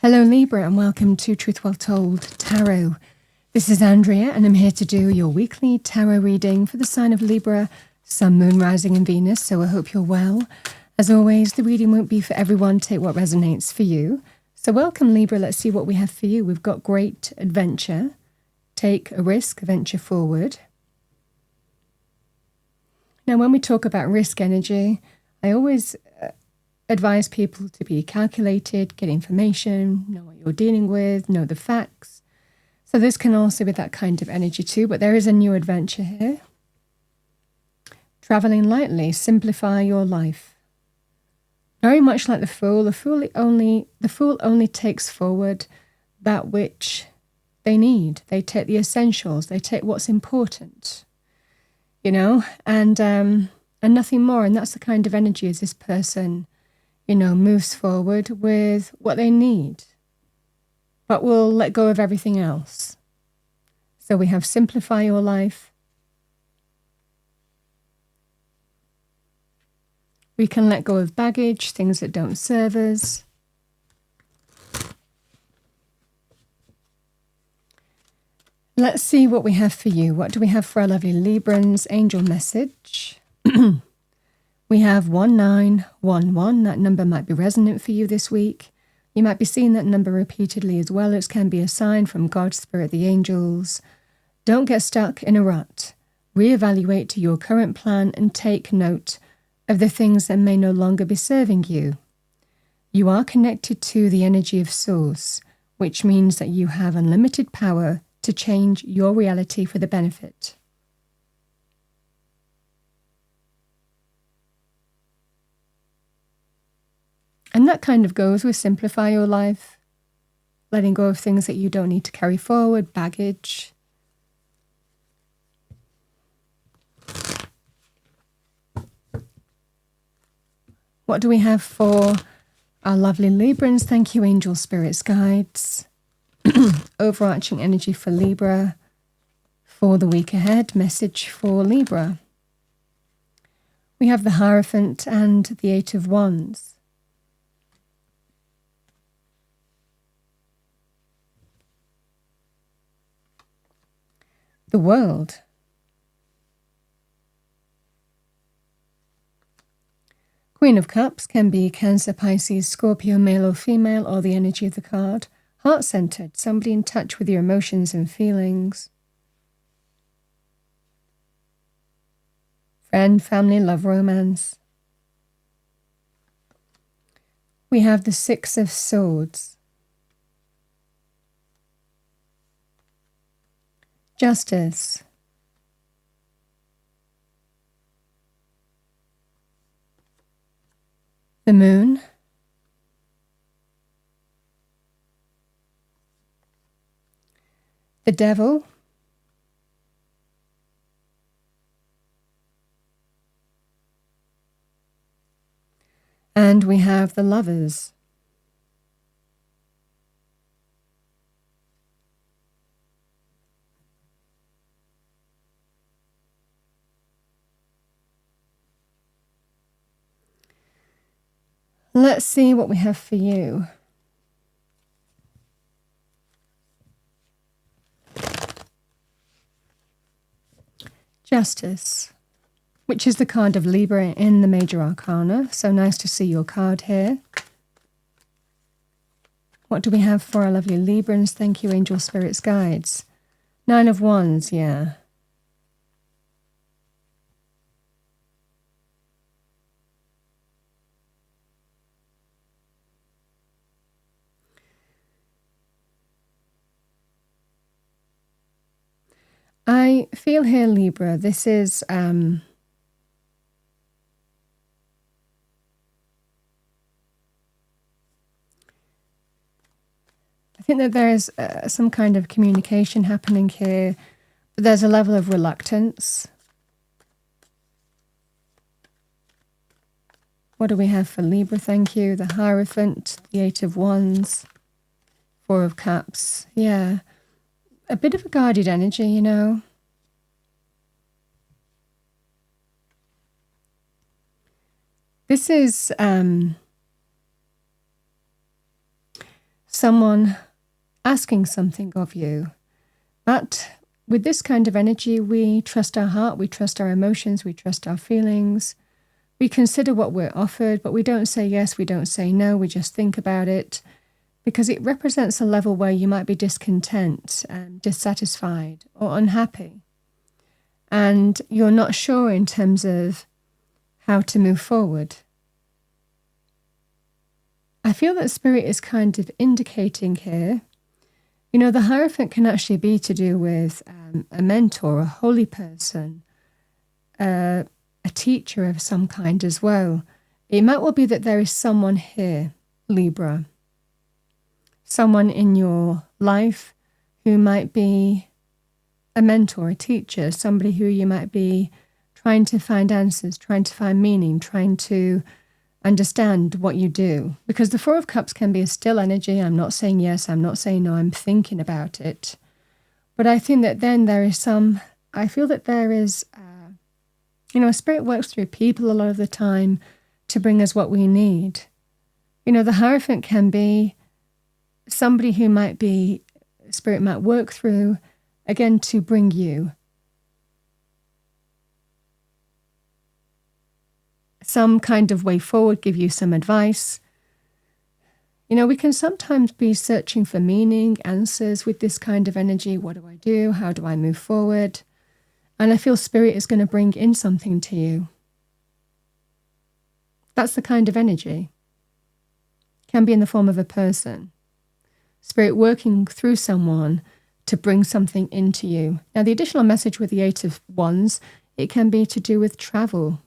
Hello Libra and welcome to Truth Well Told Tarot. This is Andrea and I'm here to do your weekly tarot reading for the sign of Libra, Sun, Moon, Rising and Venus, so I hope you're well. As always, the reading won't be for everyone, take what resonates for you. So welcome Libra, let's see what we have for you. We've got great adventure, take a risk, venture forward. Now when we talk about risk energy, I always advise people to be calculated, get information, know what you're dealing with, know the facts. So this can also be that kind of energy too, but there is a new adventure here. Traveling lightly, simplify your life. Very much like the Fool, the Fool only takes forward that which they need. They take the essentials, they take what's important, you know, and nothing more. And that's the kind of energy as this person, you know, moves forward with what they need, but will let go of everything else. So we have simplify your life. We can let go of baggage, things that don't serve us. Let's see what we have for you. What do we have for our lovely Librans? Angel message. We have 1911. That number might be resonant for you this week. You might be seeing that number repeatedly as well. It can be a sign from God, Spirit, the angels. Don't get stuck in a rut. Reevaluate your current plan and take note of the things that may no longer be serving you. You are connected to the energy of Source, which means that you have unlimited power to change your reality for the benefit. And that kind of goes with simplify your life, letting go of things that you don't need to carry forward, baggage. What do we have for our lovely Librans? Thank you, angel spirits, guides. Overarching energy for Libra for the week ahead. Message for Libra. We have the Hierophant and the Eight of Wands. The World. Queen of Cups can be Cancer, Pisces, Scorpio, male or female, or the energy of the card. Heart-centered, somebody in touch with your emotions and feelings. Friend, family, love, romance. We have the Six of Swords. Justice. The Moon. The Devil. And we have the Lovers. Let's see what we have for you. Justice, which is the card of Libra in the Major Arcana. So nice to see your card here. What do we have for our lovely Librans? Thank you, angel spirits, guides. Nine of Wands, yeah. I feel here, Libra, this is I think that there is some kind of communication happening here, but there's a level of reluctance. What do we have for Libra? Thank you. The Hierophant, the Eight of Wands, Four of Cups. Yeah. A bit of a guarded energy, you know. This is someone asking something of you. But with this kind of energy, we trust our heart, we trust our emotions, we trust our feelings. We consider what we're offered, but we don't say yes, we don't say no, we just think about it, because it represents a level where you might be discontent, dissatisfied, or unhappy. And you're not sure in terms of how to move forward. I feel that Spirit is kind of indicating here, the Hierophant can actually be to do with a mentor, a holy person, a teacher of some kind as well. It might well be that there is someone here, Libra, someone in your life who might be a mentor, a teacher, somebody who you might be trying to find answers, trying to find meaning, trying to understand what you do. Because the Four of Cups can be a still energy. I'm not saying yes, I'm not saying no, I'm thinking about it. But I think that then there is I feel that there is, Spirit works through people a lot of the time to bring us what we need. The Hierophant can be somebody who Spirit might work through, again, to bring you some kind of way forward, give you some advice. We can sometimes be searching for meaning, answers with this kind of energy. What do I do? How do I move forward? And I feel Spirit is going to bring in something to you. That's the kind of energy. Can be in the form of a person. Spirit working through someone to bring something into you. Now, the additional message with the Eight of Wands, it can be to do with travel.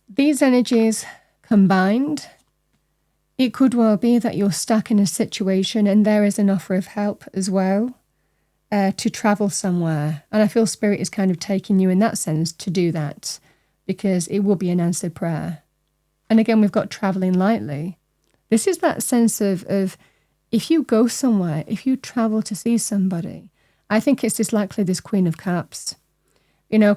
These energies combined, it could well be that you're stuck in a situation and there is an offer of help as well to travel somewhere. And I feel Spirit is kind of taking you in that sense to do that, because it will be an answered prayer. And again, we've got traveling lightly. This is that sense of if you go somewhere, if you travel to see somebody, I think it's just likely this Queen of Cups.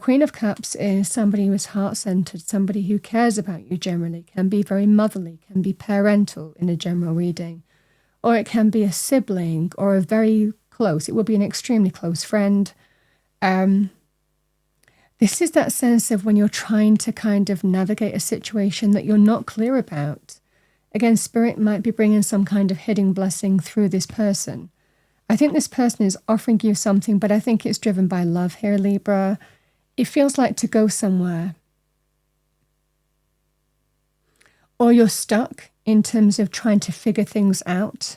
Queen of Cups is somebody who is heart-centered, somebody who cares about you generally, can be very motherly, can be parental in a general reading, or it can be a sibling or a very close, it will be an extremely close friend. This is that sense of when you're trying to kind of navigate a situation that you're not clear about. Again, Spirit might be bringing some kind of hidden blessing through this person. I think this person is offering you something, but I think it's driven by love here, Libra. It feels like to go somewhere. Or you're stuck in terms of trying to figure things out,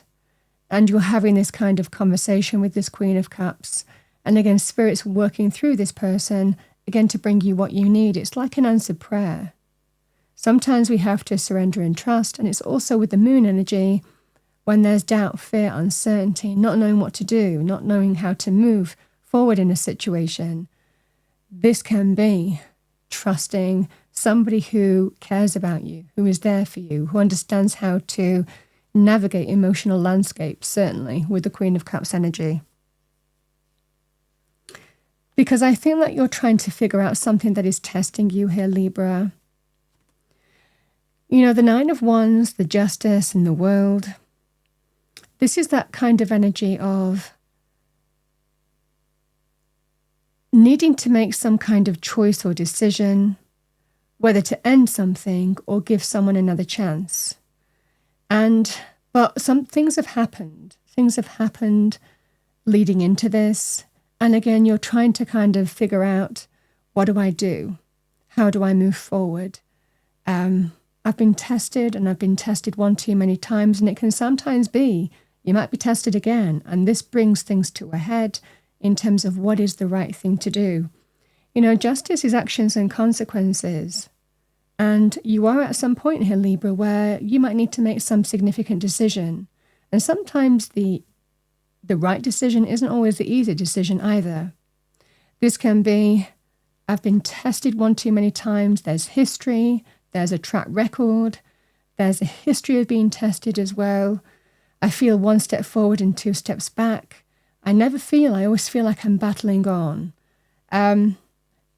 and you're having this kind of conversation with this Queen of Cups. And again, Spirit's working through this person, again, to bring you what you need. It's like an answered prayer. Sometimes we have to surrender and trust, and it's also with the Moon energy, when there's doubt, fear, uncertainty, not knowing what to do, not knowing how to move forward in a situation. This can be trusting somebody who cares about you, who is there for you, who understands how to navigate emotional landscapes, certainly with the Queen of Cups energy. Because I feel that you're trying to figure out something that is testing you here, Libra. The Nine of Wands, the Justice in the world. This is that kind of energy of needing to make some kind of choice or decision, whether to end something or give someone another chance. But some things have happened. Things have happened leading into this. And again, you're trying to kind of figure out, what do I do? How do I move forward? I've been tested, and I've been tested one too many times, and it can sometimes be you might be tested again, and this brings things to a head in terms of what is the right thing to do. Justice is actions and consequences. And you are at some point here, Libra, where you might need to make some significant decision. And sometimes the right decision isn't always the easy decision either. This can be, I've been tested one too many times. There's history. There's a track record. There's a history of being tested as well. I feel one step forward and two steps it always feel like I'm battling on.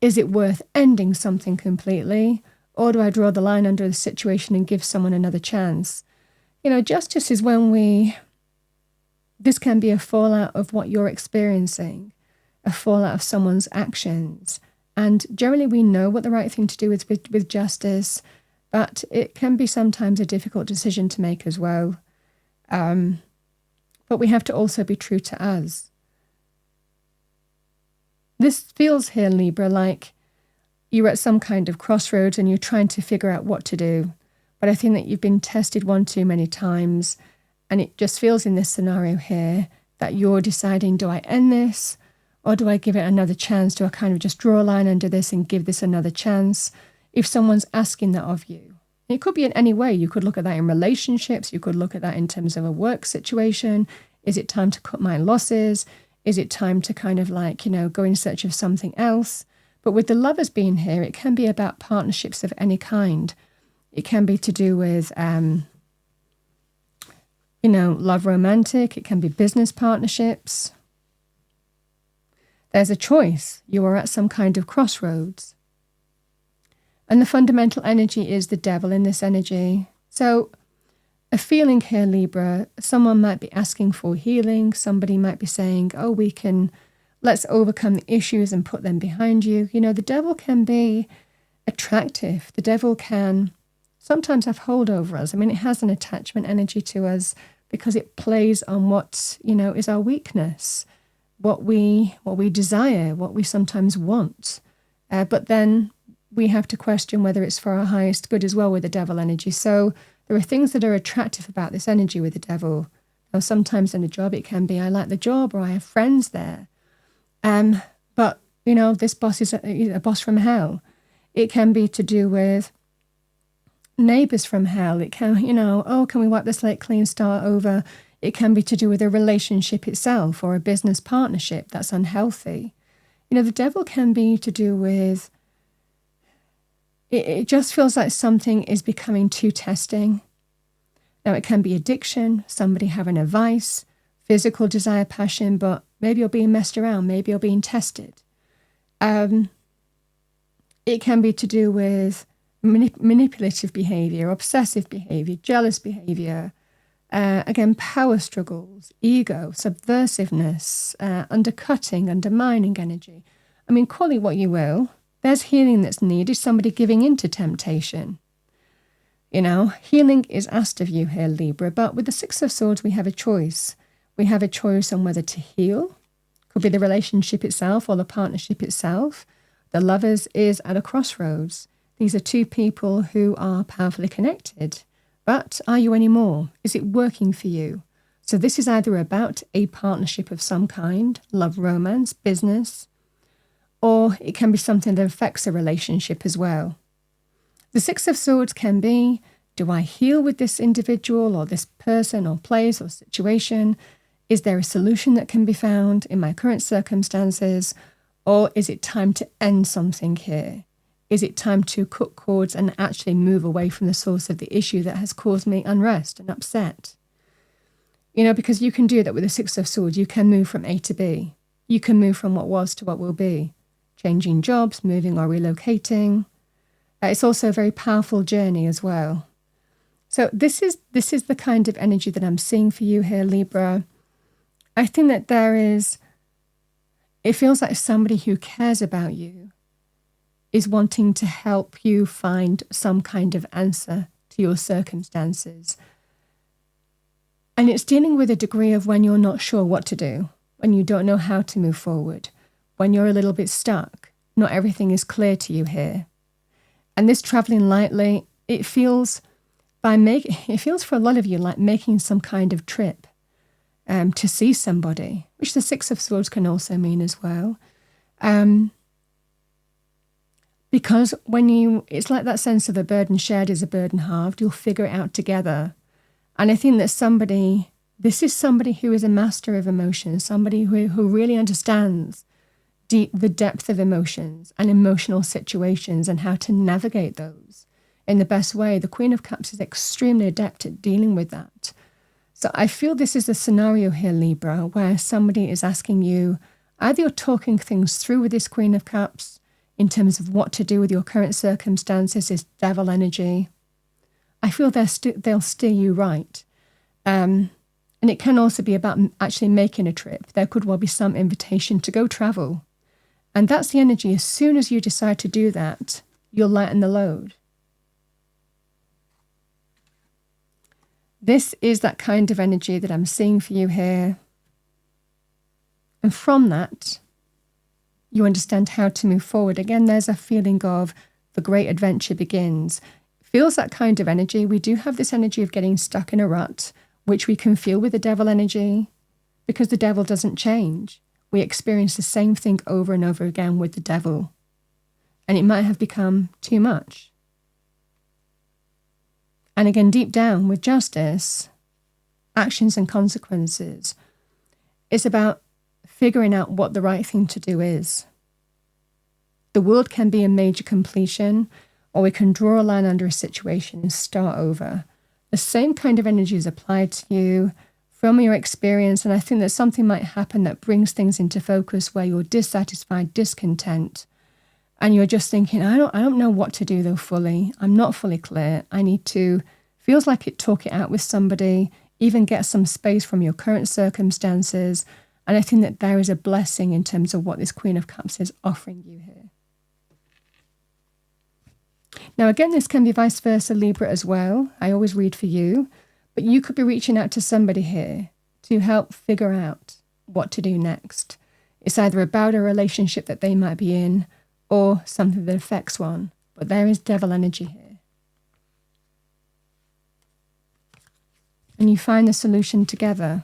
Is it worth ending something completely? Or do I draw the line under the situation and give someone another chance? Justice is this can be a fallout of what you're experiencing, a fallout of someone's actions. And generally we know what the right thing to do is with justice, but it can be sometimes a difficult decision to make as well. But we have to also be true to us. This feels here, Libra, like you're at some kind of crossroads and you're trying to figure out what to do. But I think that you've been tested one too many times. And it just feels in this scenario here that you're deciding, do I end this? Or do I give it another chance? Do I kind of just draw a line under this and give this another chance? If someone's asking that of you. It could be in any way. You could look at that in relationships. You could look at that in terms of a work situation. Is it time to cut my losses? Is it time to kind of go in search of something else? But with the Lovers being here, it can be about partnerships of any kind. It can be to do with, love romantic. It can be business partnerships. There's a choice. You are at some kind of crossroads. And the fundamental energy is the devil in this energy. So a feeling here, Libra, someone might be asking for healing. Somebody might be saying, let's overcome the issues and put them behind you. The devil can be attractive. The devil can sometimes have hold over us. It has an attachment energy to us because it plays on what, is our weakness, what we desire, what we sometimes want. But then we have to question whether it's for our highest good as well with the devil energy. So there are things that are attractive about this energy with the devil. Now, sometimes in a job, it can be, I like the job or I have friends there. But, this boss is a boss from hell. It can be to do with neighbours from hell. It can, can we wipe the slate clean, start over? It can be to do with a relationship itself or a business partnership that's unhealthy. The devil can be to do with, it just feels like something is becoming too testing. Now, it can be addiction, somebody having a vice, physical desire, passion, but maybe you're being messed around, maybe you're being tested. It can be to do with manipulative behavior, obsessive behavior, jealous behavior, again, power struggles, ego, subversiveness, undercutting, undermining energy. Call it what you will. There's healing that's needed, somebody giving into temptation. Healing is asked of you here, Libra, but with the Six of Swords, we have a choice. We have a choice on whether to heal. Could be the relationship itself or the partnership itself. The Lovers is at a crossroads. These are two people who are powerfully connected. But are you anymore? Is it working for you? So this is either about a partnership of some kind, love, romance, business, or it can be something that affects a relationship as well. The Six of Swords can be, do I heal with this individual or this person or place or situation? Is there a solution that can be found in my current circumstances? Or is it time to end something here? Is it time to cut cords and actually move away from the source of the issue that has caused me unrest and upset? Because you can do that with the Six of Swords. You can move from A to B. You can move from what was to what will be. Changing jobs, moving or relocating. It's also a very powerful journey as well. So this is the kind of energy that I'm seeing for you here, Libra. I think that it feels like somebody who cares about you is wanting to help you find some kind of answer to your circumstances. And it's dealing with a degree of when you're not sure what to do, when you don't know how to move forward, when you're a little bit stuck. Not everything is clear to you here. And this traveling lightly, it feels for a lot of you like making some kind of trip to see somebody, which the Six of Swords can also mean as well. Because it's like that sense of a burden shared is a burden halved. You'll figure it out together. And I think that this is somebody who is a master of emotions, somebody who really understands the depth of emotions and emotional situations and how to navigate those in the best way. The Queen of Cups is extremely adept at dealing with that. So I feel this is a scenario here, Libra, where somebody is asking you, either you're talking things through with this Queen of Cups, in terms of what to do with your current circumstances is devil energy. I feel they'll steer you right. And it can also be about actually making a trip. There could well be some invitation to go travel. And that's the energy. As soon as you decide to do that, you'll lighten the load. This is that kind of energy that I'm seeing for you here. And from that, you understand how to move forward. Again, there's a feeling of the great adventure begins. Feels that kind of energy. We do have this energy of getting stuck in a rut, which we can feel with the devil energy, because the devil doesn't change. We experience the same thing over and over again with the devil. And it might have become too much. And again, deep down with justice, actions and consequences, it's about figuring out what the right thing to do is. The world can be a major completion, or we can draw a line under a situation and start over. The same kind of energy is applied to you from your experience, and I think that something might happen that brings things into focus where you're dissatisfied, discontent, and you're just thinking, I don't know what to do though fully. I'm not fully clear. I need to, feels like it, talk it out with somebody, even get some space from your current circumstances. And I think that there is a blessing in terms of what this Queen of Cups is offering you here. Now, again, this can be vice versa, Libra, as well. I always read for you. But you could be reaching out to somebody here to help figure out what to do next. It's either about a relationship that they might be in or something that affects one. But there is devil energy here. And you find the solution together.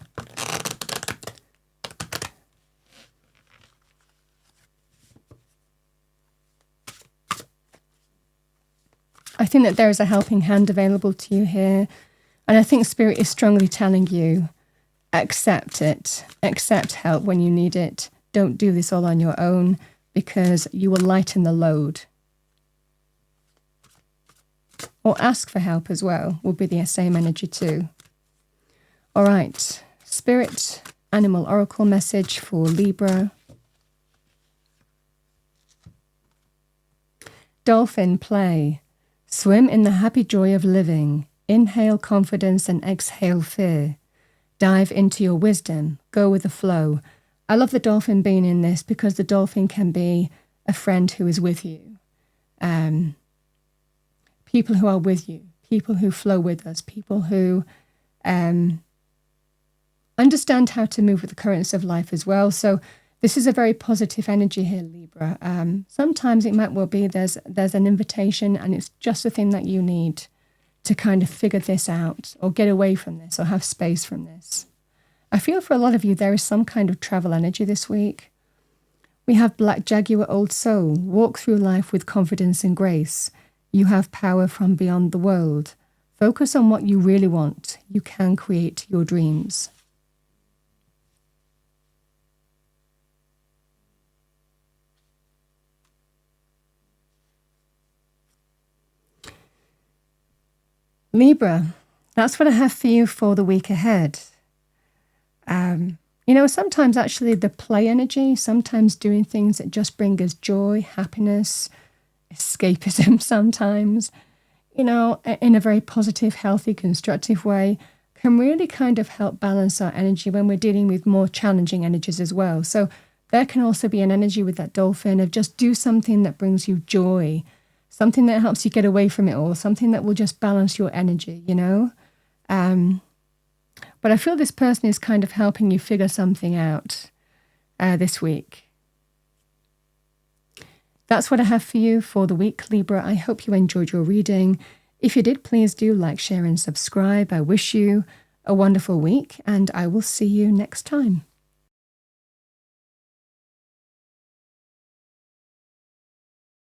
I think that there is a helping hand available to you here. And I think Spirit is strongly telling you, accept it. Accept help when you need it. Don't do this all on your own, because you will lighten the load. Or ask for help as well, will be the same energy too. All right, Spirit, Animal Oracle message for Libra. Dolphin play. Swim in the happy joy of living. Inhale confidence and exhale fear. Dive into your wisdom. Go with the flow. I love the dolphin being in this because the dolphin can be a friend who is with you. People who are with you. People who flow with us. People who understand how to move with the currents of life as well. So this is a very positive energy here, Libra. Sometimes it might well be there's an invitation and it's just the thing that you need to kind of figure this out or get away from this or have space from this. I feel for a lot of you there is some kind of travel energy this week. We have Black Jaguar Old Soul. Walk through life with confidence and grace. You have power from beyond the world. Focus on what you really want. You can create your dreams. Libra, that's what I have for you for the week ahead. Sometimes actually the play energy, sometimes doing things that just bring us joy, happiness, escapism sometimes, in a very positive, healthy, constructive way, can really kind of help balance our energy when we're dealing with more challenging energies as well. So there can also be an energy with that dolphin of just do something that brings you joy, something that helps you get away from it all, something that will just balance your energy, But I feel this person is kind of helping you figure something out this week. That's what I have for you for the week, Libra. I hope you enjoyed your reading. If you did, please do like, share, and subscribe. I wish you a wonderful week, and I will see you next time.